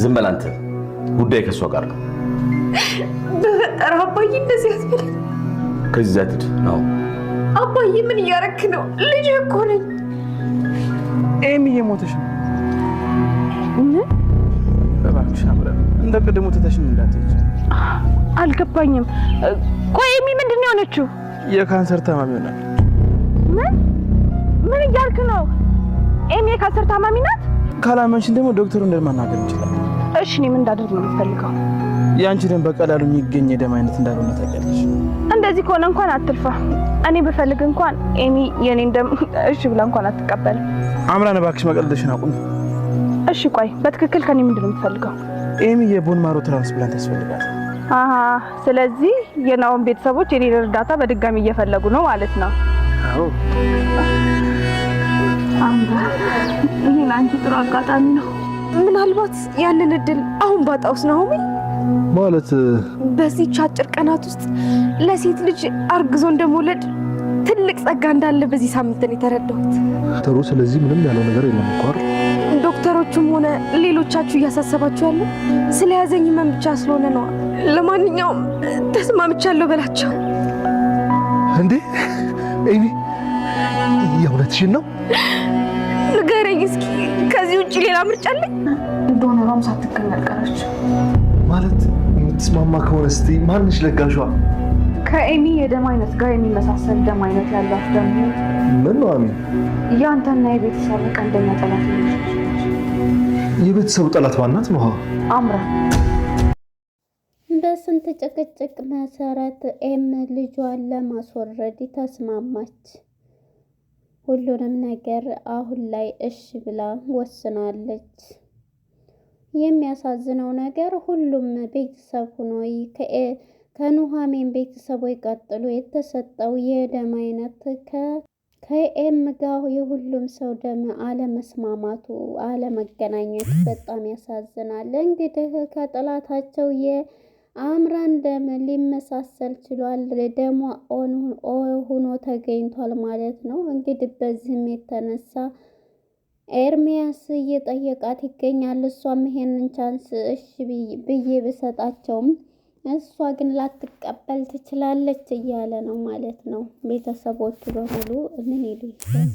ዝም በል አንተ ጉዳይ ከሷ ጋር ነው በፈጠረ አባዬ እንደዚህ አትበል ከዚህ ዛትድ ነው አባዬ ምን እያረክ ነው ልጅ እኮ ነኝ ኤሚ የሞተሽ ነው እባክሽ አምረን እንደ ቀደሙ ተተሽን እንዳትይኝ አልገባኝም ቆይ ኤሚ ምንድነው የሆነችው የካንሰር ታማሚ ሆናለች ምን እያልክ ነው ኤሚ የካንሰር ታማሚ ናት ካላመንሽን ደግሞ ዶክተሩ እንደማናገር እንችላለን እሺ እኔ ምን እንዳደርግ ነው የምትፈልገው ያንቺ ደም በቀላሉ የሚገኝ የደም አይነት እንዳልሆነ ታውቂያለሽ እንደዚህ ከሆነ እንኳን አትልፋ እኔ በፈልግ እንኳን ኤሚ የኔን ደም እሺ ብላ እንኳን አትቀበልም አምራን እባክሽ መቀለድሽን አቁም እሺ ቆይ በትክክል ከኔ ምንድነው የምትፈልገው ኤሚ የቦን ማሮ ትራንስፕላንት ያስፈልጋታል ስለዚህ የናውን ቤተሰቦች የኔን እርዳታ በድጋሚ እየፈለጉ ነው ማለት ነው አዎ ይሄ አንቺ ጥሩ አጋጣሚ ነው ምናልባት ያንን እድል አሁን ባጣውስ ነው ማለት በዚህ አጭር ቀናት ውስጥ ለሴት ልጅ አርግዞ እንደመውለድ ትልቅ ጸጋ እንዳለ በዚህ ሳምንት ነው የተረዳሁት ጥሩ ስለዚህ ምንም ያለው ነገር የለም እኮ አይደል ዶክተሮቹም ሆነ ሌሎቻችሁ እያሳሰባችሁ ያለው ስለያዘኝ ህመም ብቻ ስለሆነ ነው ለማንኛውም ተስማምቻለሁ በላቸው እንዴ ኤሚ የእውነትሽን ነው ንገረኝ እስኪ ከዚህ ውጪ ሌላ ምርጫ አለኝ ዶኖሯም ሳትገኝ አልቀረች ማለት የምትስማማ ከሆነ እስቲ ማንሽ ለጋሿ ከኤሚ የደም አይነት ጋር የሚመሳሰል ደም አይነት ያላት ደግሞ ምን ነው አሚን ያንተና የቤተሰብ ቀንደኛ ጠላት ነች የቤተሰቡ ጠላት ማናት ነው አምራ በስንት ጭቅጭቅ መሰረት ኤም ልጇን ለማስወረድ ተስማማች ሁሉንም ነገር አሁን ላይ እሺ ብላ ወስናለች የሚያሳዝነው ነገር ሁሉም ቤተሰብ ሆኖ ከኑሃሜን ቤተሰቦች ቀጥሎ የተሰጠው የደም አይነት ከኤም ጋር የሁሉም ሰው ደም አለመስማማቱ አለመገናኘት በጣም ያሳዝናል እንግዲህ ከጥላታቸው የአምራን ደም ሊመሳሰል ችሏል ደሞ ሆኖ ተገኝቷል ማለት ነው እንግዲህ በዚህም የተነሳ ኤርሚያስ እየጠየቃት ይገኛል እሷም ይሄንን ቻንስ እሺ ብዬ ብሰጣቸውም እሷ ግን ላትቀበል ትችላለች እያለ ነው ማለት ነው ቤተሰቦቹ በሙሉ ምን ይሉኛል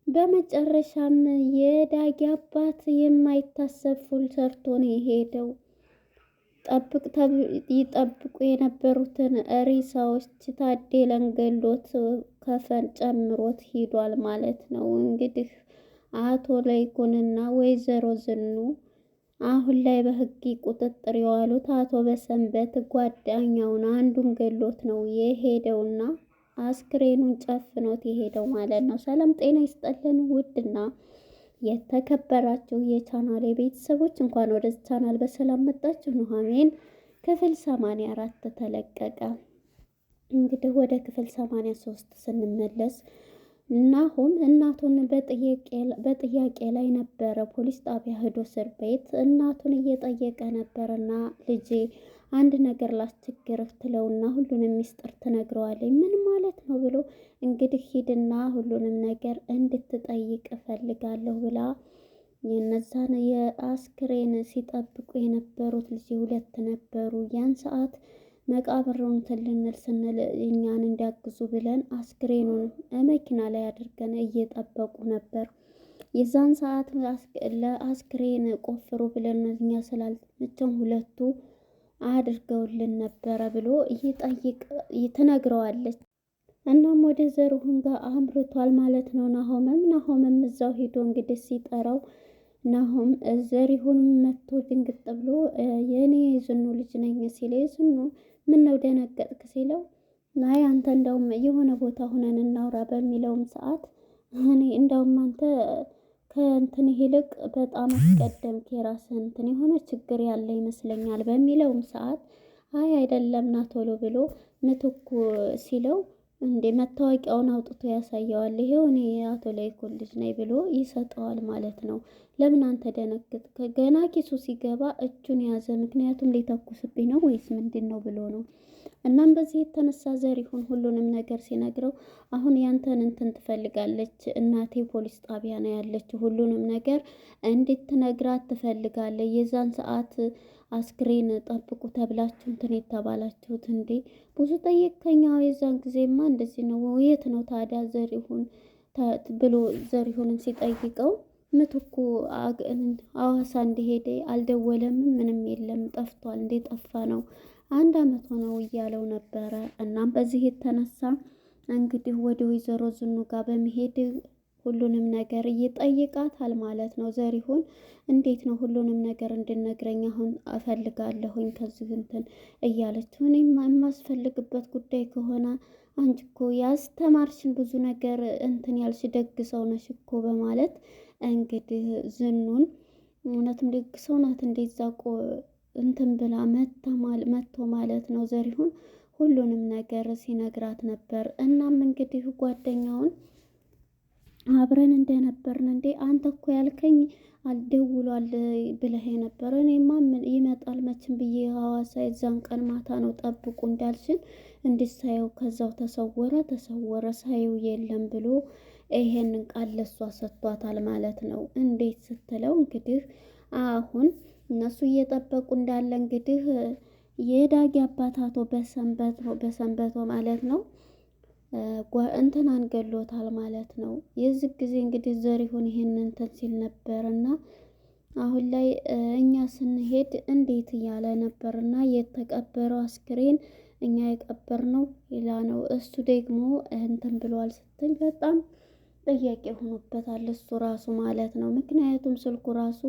በመጨረሻም የዳጊ አባት የማይታሰብ ፉል ሰርቶ ነው የሄደው ይጠብቁ የነበሩትን ሬሳዎች ታዴለን ገሎት ከፈን ጨምሮት ሂዷል ማለት ነው እንግዲህ አቶ ለይኩንና ወይዘሮ ዝኑ አሁን ላይ በህግ ቁጥጥር የዋሉት አቶ በሰንበት ጓደኛውን አንዱን ገሎት ነው የሄደውና አስክሬኑን ጨፍኖት የሄደው ማለት ነው ሰላም ጤና ይስጠልን ውድና የተከበራችሁ የቻናሌ ቤተሰቦች እንኳን ወደ ቻናል በሰላም መጣችሁ ኑሃሜን ክፍል 84 ተለቀቀ እንግዲህ ወደ ክፍል 83 ስንመለስ ናሆም እናቱን በጥያቄ ላይ ነበረ ፖሊስ ጣቢያ ሄዶ እስር ቤት እናቱን እየጠየቀ ነበርና ልጄ አንድ ነገር ላስቸግርህ ትለውና ሁሉንም ሚስጥር ትነግረዋለች ምን ማለት ነው ብሎ እንግዲህ ሂድና ሁሉንም ነገር እንድትጠይቅ እፈልጋለሁ ብላ የነዛን የአስክሬን ሲጠብቁ የነበሩት ልጅ ሁለት ነበሩ ያን ሰዓት መቃብሩን ልንል ስንል እኛን እንዲያግዙ ብለን አስክሬኑን መኪና ላይ አድርገን እየጠበቁ ነበር የዛን ሰዓት ለአስክሬን ቆፍሩ ብለን እኛ ስላልተመቸው ሁለቱ አድርገውልን ነበረ ብሎ ትነግረዋለች እናም ወደ ዘሩሁን ጋር አምርቷል ማለት ነው ናሆምም እዛው ሄዶ እንግዲህ ሲጠራው ናሆም ዘሪሁን መጥቶ ድንግጥ ብሎ የኔ ዝኑ ልጅ ነኝ ሲል ዝኑ ምን ነው ደነገጥክ ሲለው ናይ አንተ እንደውም የሆነ ቦታ ሆነን እናውራ በሚለውም ሰዓት እኔ እንደውም አንተ ከእንትን ይልቅ በጣም አስቀደምክ የራስህ እንትን የሆነ ችግር ያለ ይመስለኛል በሚለውም ሰዓት አይ አይደለም ና ቶሎ ብሎ ምትኩ ሲለው እንደ መታወቂያውን አውጥቶ ያሳየዋል ይሄው እኔ አቶ ለይኩን ልጅ ነኝ ብሎ ይሰጠዋል ማለት ነው ለምን አንተ ደነገጥክ ገና ኪሱ ሲገባ እጁን ያዘ ምክንያቱም ሊተኩስብኝ ነው ወይስ ምንድነው ብሎ ነው እናም በዚህ የተነሳ ዘሪሁን ሁሉንም ነገር ሲነግረው አሁን ያንተን እንትን ትፈልጋለች እናቴ ፖሊስ ጣቢያ ነው ያለችው፣ ሁሉንም ነገር እንድትነግራት ትፈልጋለች። የዛን ሰዓት አስክሬን ጠብቁ ተብላችሁ እንትን የተባላችሁት እንዴ? ብዙ ጠየቅከኛ። የዛን ጊዜማ እንደዚህ ነው። የት ነው ታዲያ ዘሪሁን ብሎ ዘሪሁንን ሲጠይቀው ምትኩ አዋሳ እንደሄደ አልደወለም፣ ምንም የለም ጠፍቷል። እንዴ ጠፋ ነው 1 ዓመት ሆነው እያለው ነበረ። እናም በዚህ የተነሳ እንግዲህ ወደ ወይዘሮ ዝኑ ጋር በመሄድ ሁሉንም ነገር እየጠይቃታል ማለት ነው። ዘሪሁን እንዴት ነው ሁሉንም ነገር እንድነግረኝ አሁን እፈልጋለሁኝ ከዚህ እንትን እያለች እኔ የማስፈልግበት ጉዳይ ከሆነ አንቺ እኮ ያስተማርሽን ብዙ ነገር እንትን ያልሽ ደግ ሰው ነሽ እኮ በማለት እንግዲህ ዝኑን እውነትም ደግ ሰው ናት እንደዛ እንትን ብላ መጥቶ ማለት ነው ዘሪሁን ሁሉንም ነገር ሲነግራት ነበር። እናም እንግዲህ ጓደኛውን አብረን እንደነበርን እንዴ አንተ እኮ ያልከኝ አልደውሏል ብለህ ነበር። እኔማ ምን ይመጣል መቼም ብዬ ሐዋሳ የዛን ቀን ማታ ነው ጠብቁ እንዳልሽን እንድሳየው ከዛው ተሰወረ ሳየው የለም ብሎ ይሄንን ቃል ለሷ ሰጥቷታል ማለት ነው። እንዴት ስትለው እንግዲህ አሁን እነሱ እየጠበቁ እንዳለ እንግዲህ የዳጊ አባት አቶ በሰንበቶ ማለት ነው እንትናን ገሎታል ማለት ነው። የዚህ ጊዜ እንግዲህ ዘሪሁን ይሄንን እንትን ሲል ነበርና አሁን ላይ እኛ ስንሄድ እንዴት እያለ ነበርና የተቀበረው አስክሬን እኛ የቀበርነው ሌላ ነው፣ እሱ ደግሞ እንትን ብሏል ስትል በጣም ጥያቄ ሆኖበታል እሱ ራሱ ማለት ነው። ምክንያቱም ስልኩ ራሱ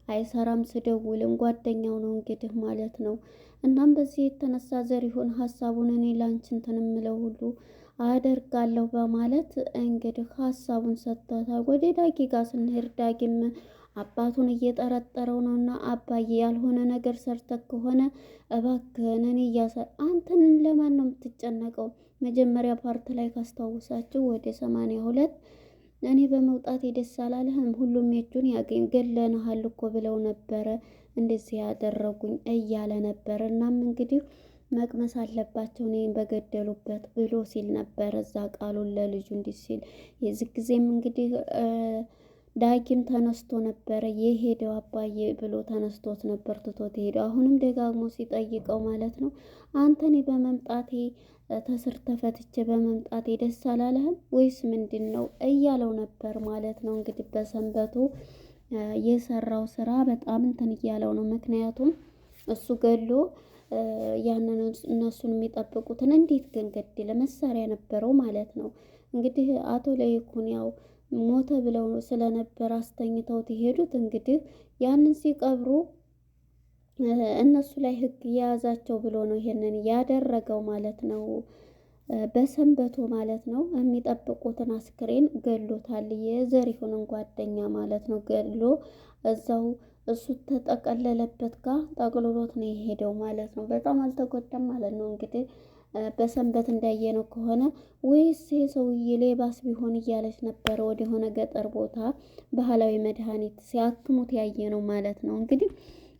አይሰራም፣ ስደውልም ጓደኛው ነው እንግዲህ ማለት ነው። እናም በዚህ የተነሳ ዘሪሁን ሀሳቡን እኔ ላንቺ እንትን የምለው ሁሉ አደርጋለሁ በማለት እንግዲህ ሀሳቡን ሰጥቷታል። ወደ ዳጊ ጋር ስንሄድ ዳጊም አባቱን እየጠረጠረው ነውና አባዬ ያልሆነ ነገር ሰርተህ ከሆነ እባክህን እኔ አንተንም ለማን ነው የምትጨነቀው? መጀመሪያ ፓርት ላይ ካስታውሳችሁ ወደ 82 እኔ በመውጣት ደስ አላለህም? ሁሉም የእጁን ያገኝ ገለንሃል እኮ ብለው ነበረ እንደዚህ ያደረጉኝ እያለ ነበር። እናም እንግዲህ መቅመስ አለባቸው እኔን በገደሉበት ብሎ ሲል ነበር እዛ ቃሉን ለልጁ እንዲህ ሲል። የዚህ ጊዜም እንግዲህ ዳጊም ተነስቶ ነበረ የሄደው አባዬ ብሎ ተነስቶት ነበር ትቶት ሄደው። አሁንም ደጋግሞ ሲጠይቀው ማለት ነው አንተ እኔ በመምጣቴ ተስር ተፈትቼ በመምጣቴ ደስ አላለህም ወይስ ምንድን ነው እያለው ነበር ማለት ነው። እንግዲህ በሰንበቱ የሰራው ስራ በጣም እንትን እያለው ነው። ምክንያቱም እሱ ገሎ ያንን እነሱን የሚጠብቁትን እንዴት ግን ገደለ? መሳሪያ ነበረው ማለት ነው። እንግዲህ አቶ ለይኩን ያው ሞተ ብለው ስለነበር አስተኝተውት የሄዱት እንግዲህ ያንን ሲቀብሩ እነሱ ላይ ህግ የያዛቸው ብሎ ነው ይሄንን ያደረገው ማለት ነው። በሰንበቱ ማለት ነው የሚጠብቁትን አስክሬን ገሎታል። የዘሪሁንን ጓደኛ ማለት ነው ገሎ እዛው እሱ ተጠቀለለበት ጋር ጠቅልሎት ነው የሄደው ማለት ነው። በጣም አልተጎዳም ማለት ነው። እንግዲህ በሰንበት እንዳየነው ከሆነ ወይስ ሰውዬ ሌባስ ቢሆን እያለች ነበረ ወደ ሆነ ገጠር ቦታ ባህላዊ መድኃኒት ሲያክሙት ያየ ነው ማለት ነው። እንግዲህ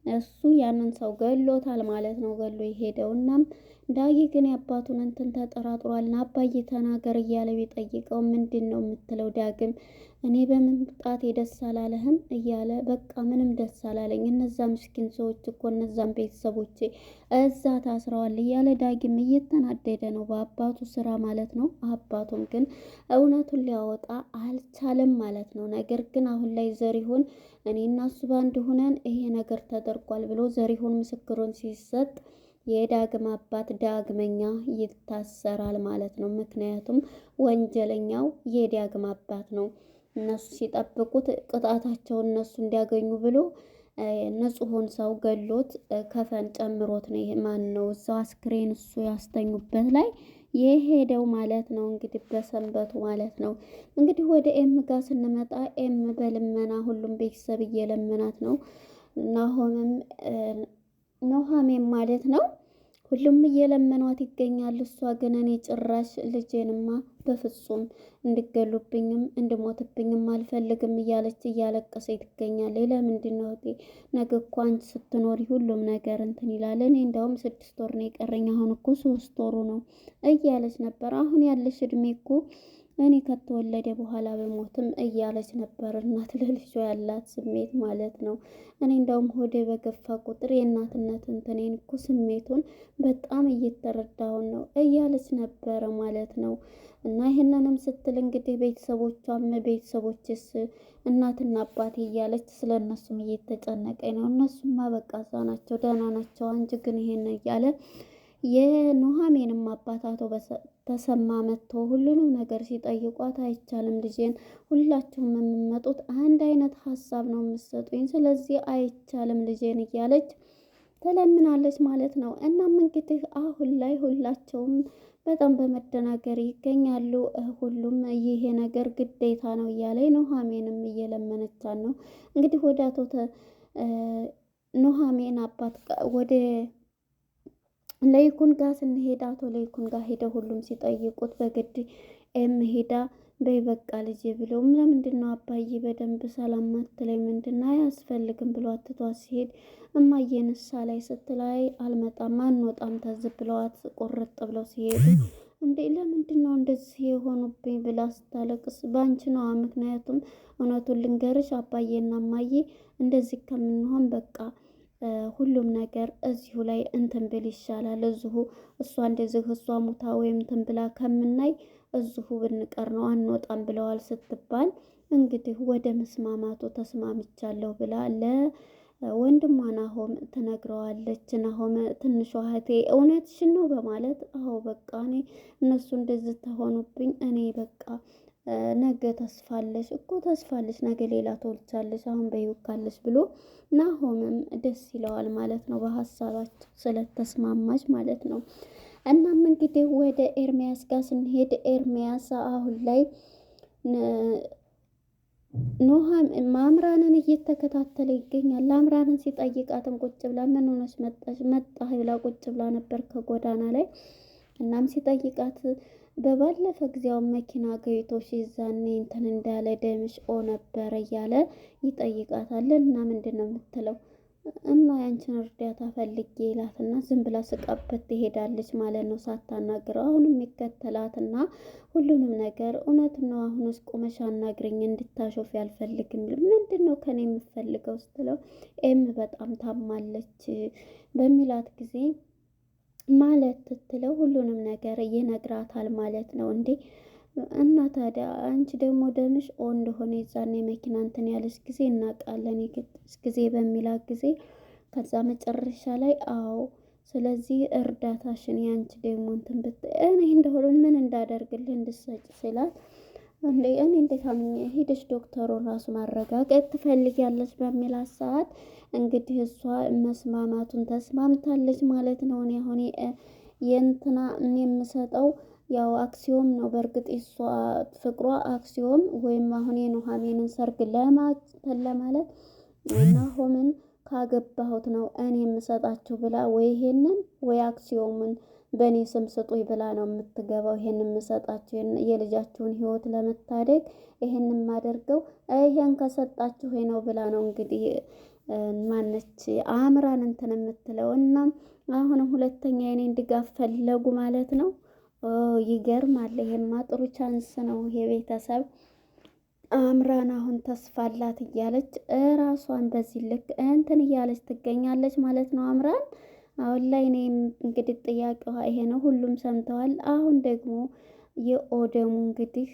እሱ ያንን ሰው ገሎታል ማለት ነው። ገሎ የሄደው እናም ዳጊ ግን የአባቱን እንትን ተጠራጥሯልና አባዬ ተናገር እያለ ቢጠይቀው ምንድን ነው የምትለው ዳግም እኔ በመምጣቴ ደስ አላለህም እያለ በቃ ምንም ደስ አላለኝ፣ እነዛ ምስኪን ሰዎች እኮ እነዛም ቤተሰቦቼ እዛ ታስረዋል እያለ ዳግም እየተናደደ ነው በአባቱ ስራ ማለት ነው። አባቱም ግን እውነቱን ሊያወጣ አልቻለም ማለት ነው። ነገር ግን አሁን ላይ ዘሪሁን እኔ እና እሱ ባንድ ሆነን ይሄ ነገር ተደርጓል ብሎ ዘሪሁን ምስክሩን ሲሰጥ የዳግም አባት ዳግመኛ ይታሰራል ማለት ነው። ምክንያቱም ወንጀለኛው የዳግም አባት ነው። እነሱ ሲጠብቁት ቅጣታቸውን እነሱ እንዲያገኙ ብሎ ንጹሑን ሰው ገሎት ከፈን ጨምሮት ነው ማን ነው እዛው አስክሬን እሱ ያስተኙበት ላይ የሄደው ማለት ነው። እንግዲህ በሰንበቱ ማለት ነው። እንግዲህ ወደ ኤም ጋር ስንመጣ ኤም በልመና ሁሉም ቤተሰብ እየለመናት ነው። ኑሃሚን ማለት ነው ሁሉም እየለመኗት ይገኛል። እሷ ግን እኔ ጭራሽ ልጄንማ በፍጹም እንድገሉብኝም እንድሞትብኝም አልፈልግም እያለች እያለቀሰች ትገኛለች። ለምንድን ነው እህቴ? ነገ እኮ አንቺ ስትኖሪ ሁሉም ነገር እንትን ይላል። እኔ እንደውም 6 ወር ነው የቀረኝ፣ አሁን እኮ 3 ወሩ ነው እያለች ነበር። አሁን ያለሽ እድሜ እኮ እኔ ከተወለደ በኋላ በሞትም እያለች ነበር። እናት ለልጇ ያላት ስሜት ማለት ነው። እኔ እንደውም ሆዴ በገፋ ቁጥር የእናትነት እንትኔን እኮ ስሜቱን በጣም እየተረዳሁን ነው እያለች ነበረ ማለት ነው። እና ይህንንም ስትል እንግዲህ ቤተሰቦችስ እናትና አባቴ እያለች ስለ እነሱም እየተጨነቀኝ ነው። እነሱማ በቃ እዛ ናቸው፣ ደህና ናቸው። አንቺ ግን ይሄን እያለ የኑሐሚንም አባት አቶ ተሰማ መጥቶ ሁሉንም ነገር ሲጠይቋት አይቻልም ልጄን፣ ሁላችሁም የምመጡት አንድ አይነት ሀሳብ ነው የምትሰጡኝ፣ ስለዚህ አይቻልም ልጄን እያለች ትለምናለች ማለት ነው። እናም እንግዲህ አሁን ላይ ሁላቸውም በጣም በመደናገር ይገኛሉ። ሁሉም ይሄ ነገር ግዴታ ነው እያለ ኑሐሚንም እየለመነቻት ነው። እንግዲህ ወደ አቶ ኑሐሚን አባት ወደ ለይኩን ጋር ስንሄድ አቶ ለይኩን ጋር ሄደው ሁሉም ሲጠይቁት በግድ ሄዳ በይ በቃ ልጄ ብለው ለምንድን ነው አባዬ በደንብ ሰላም አትለኝ? ምንድን ነው አያስፈልግም ብሎ አትቷት ሲሄድ እማዬ ንሳ ላይ ስትላይ አልመጣም አንወጣም ተዝብ ብለዋት ቁርጥ ብለው ሲሄዱ እንዴ ለምንድን ነው እንደዚህ የሆኑብኝ ብላ ስታለቅስ ባንቺ ነዋ፣ ምክንያቱም እውነቱን ልንገርሽ አባዬና እማዬ እንደዚህ ከምንሆን በቃ ሁሉም ነገር እዚሁ ላይ እንትን ብል ይሻላል። እዚሁ እሷ እንደዚህ እሷ ሙታ ወይም እንትን ብላ ከምናይ እዚሁ ብንቀር ነው አንወጣም ብለዋል ስትባል እንግዲህ ወደ መስማማቱ ተስማምቻለሁ ብላ ለወንድሟ ናሆም ትነግረዋለች። ናሆም ትንሿ እህቴ እውነትሽን ነው በማለት አዎ በቃ እኔ እነሱ እንደዚህ ተሆኑብኝ እኔ በቃ ነገ ተስፋለሽ እኮ ተስፋለሽ ነገ ሌላ ትወልጃለሽ አሁን በህይወት ካለሽ ብሎ ናሆምም ደስ ይለዋል ማለት ነው፣ በሀሳባቸው ስለተስማማች ማለት ነው። እናም እንግዲህ ወደ ኤርሚያስ ጋር ስንሄድ ኤርሚያስ አሁን ላይ አምራንን እየተከታተለ ይገኛል። አምራንን ሲጠይቃትም ቁጭ ብላ ምን ሆነሽ መጣህ ብላ ቁጭ ብላ ነበር ከጎዳና ላይ። እናም ሲጠይቃት በባለፈ ጊዜው መኪና ገይቶሽ ይዛኔ እንትን እንዳለ ደምሽ ነበረ እያለ ይጠይቃታል። እና ምንድን ነው የምትለው? እና ያንቺን እርዳታ ፈልጌ ይላትና ዝም ብላ ስቃበት ትሄዳለች ማለት ነው ሳታናግረው። አሁንም ይከተላትና ሁሉንም ነገር እውነት ነው አሁንስ ቁመሽ አናግረኝ እንድታሾፍ ያልፈልግም ምንድን ነው ከኔ የምፈልገው ስትለው በጣም ታማለች በሚላት ጊዜ ማለት ትትለው ሁሉንም ነገር ይነግራታል ማለት ነው። እንዴ እና ታዲያ አንቺ ደግሞ ደምሽ እንደሆነ የዛኔ መኪና እንትን ያለች ጊዜ እናውቃለን ጊዜ በሚላት ጊዜ ከዛ መጨረሻ ላይ አዎ ስለዚህ እርዳታሽን ያንቺ ደግሞ እንትን እኔ እንደሆነ ምን እንዳደርግልህ እንድሰጭ ስላት እንዴ እኔ እንዴት አምኜ ሄደሽ ዶክተሩን ራሱ ማረጋገጥ ትፈልጊያለሽ በሚላት ሰዓት እንግዲህ እሷ መስማማቱን ተስማምታለች ማለት ነው። እኔ አሁን የእንትና የምሰጠው ያው አክሲዮን ነው። በእርግጥ እሷ ፍቅሯ አክሲዮን ወይም አሁን የኑሐሚንን ሰርግ ለማለት ናሆምን ካገባሁት ነው እኔ የምሰጣችሁ ብላ ወይ ይሄንን ወይ አክሲዮንን በእኔ ስም ስጡኝ ብላ ነው የምትገባው። ይሄንን የምሰጣችሁ የልጃችሁን ህይወት ለመታደግ ይሄንን የማደርገው ይሄን ከሰጣችሁ ነው ብላ ነው እንግዲህ ማነች አምራን እንትን የምትለው። እና አሁንም ሁለተኛ የኔን ድጋፍ ፈለጉ ማለት ነው። ይገርማል። ይሄማ ጥሩ ቻንስ ነው። ይሄ ቤተሰብ አምራን አሁን ተስፋ አላት እያለች ራሷን በዚህ ልክ እንትን እያለች ትገኛለች ማለት ነው አምራን። አሁን ላይ እኔ እንግዲህ ጥያቄዋ ይሄ ነው። ሁሉም ሰምተዋል። አሁን ደግሞ የኦደሙ እንግዲህ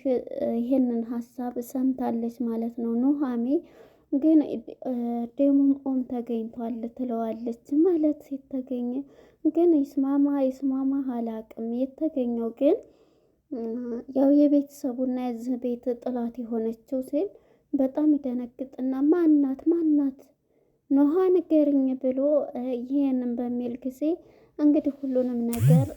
ይሄንን ሀሳብ ሰምታለች ማለት ነው። ኑሐሚን ግን ደሙም ኦም ተገኝቷል ትለዋለች ማለት የተገኘ ግን ይስማማ አላቅም። የተገኘው ግን ያው የቤተሰቡና የዚህ ቤት ጥላት የሆነችው ሲል በጣም ይደነግጥና ማናት ኑሃ ንገርኝ ብሎ ይሄንን በሚል ጊዜ እንግዲህ ሁሉንም ነገር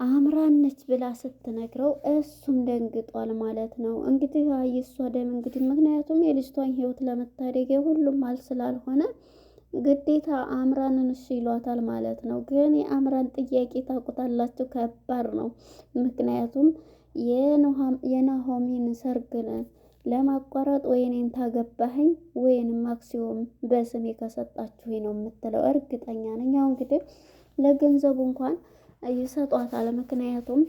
አምራነች ብላ ስትነግረው እሱም ደንግጧል ማለት ነው። እንግዲህ እሷ ደም እንግዲህ ምክንያቱም የልጅቷን ህይወት ለመታደግ ሁሉም ስላልሆነ ግዴታ አምራንን እሺ ይሏታል ማለት ነው። ግን የአምራን ጥያቄ ታውቁታላችሁ፣ ከባድ ነው። ምክንያቱም የናሆሚን ሰርግን ለማቋረጥ ወይኔን ታገባኸኝ ወይንም አክሲዮን በስሜ ከሰጣችሁኝ ነው የምትለው። እርግጠኛ ነኝ። ያው እንግዲህ ለገንዘቡ እንኳን ይሰጧታል። ምክንያቱም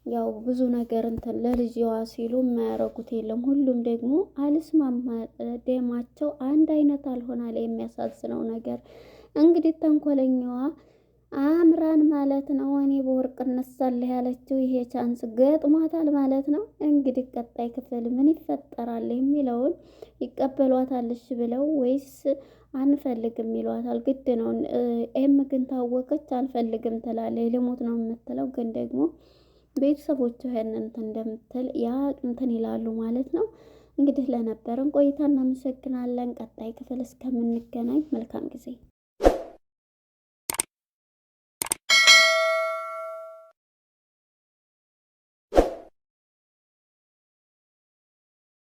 ያው ብዙ ነገር እንትን ለልጅዋ ሲሉ የማያረጉት የለም። ሁሉም ደግሞ አልስማማ ደማቸው አንድ አይነት አልሆናል። የሚያሳዝነው ነገር እንግዲህ ተንኮለኛዋ አምራን ማለት ነው። እኔ በወርቅ እነሳለሁ ያለችው ይሄ ቻንስ ገጥሟታል ማለት ነው። እንግዲህ ቀጣይ ክፍል ምን ይፈጠራል የሚለውን ይቀበሏታልሽ ብለው ወይስ አንፈልግም ይሏታል። ግድ ነው። ኤም ግን ታወቀች አልፈልግም ትላለች። ልሞት ነው የምትለው ግን ደግሞ ቤተሰቦቹ ይሄንን እንደምትል ያ እንትን ይላሉ ማለት ነው። እንግዲህ ለነበረን ቆይታ እናመሰግናለን። ቀጣይ ክፍል እስከምንገናኝ መልካም ጊዜ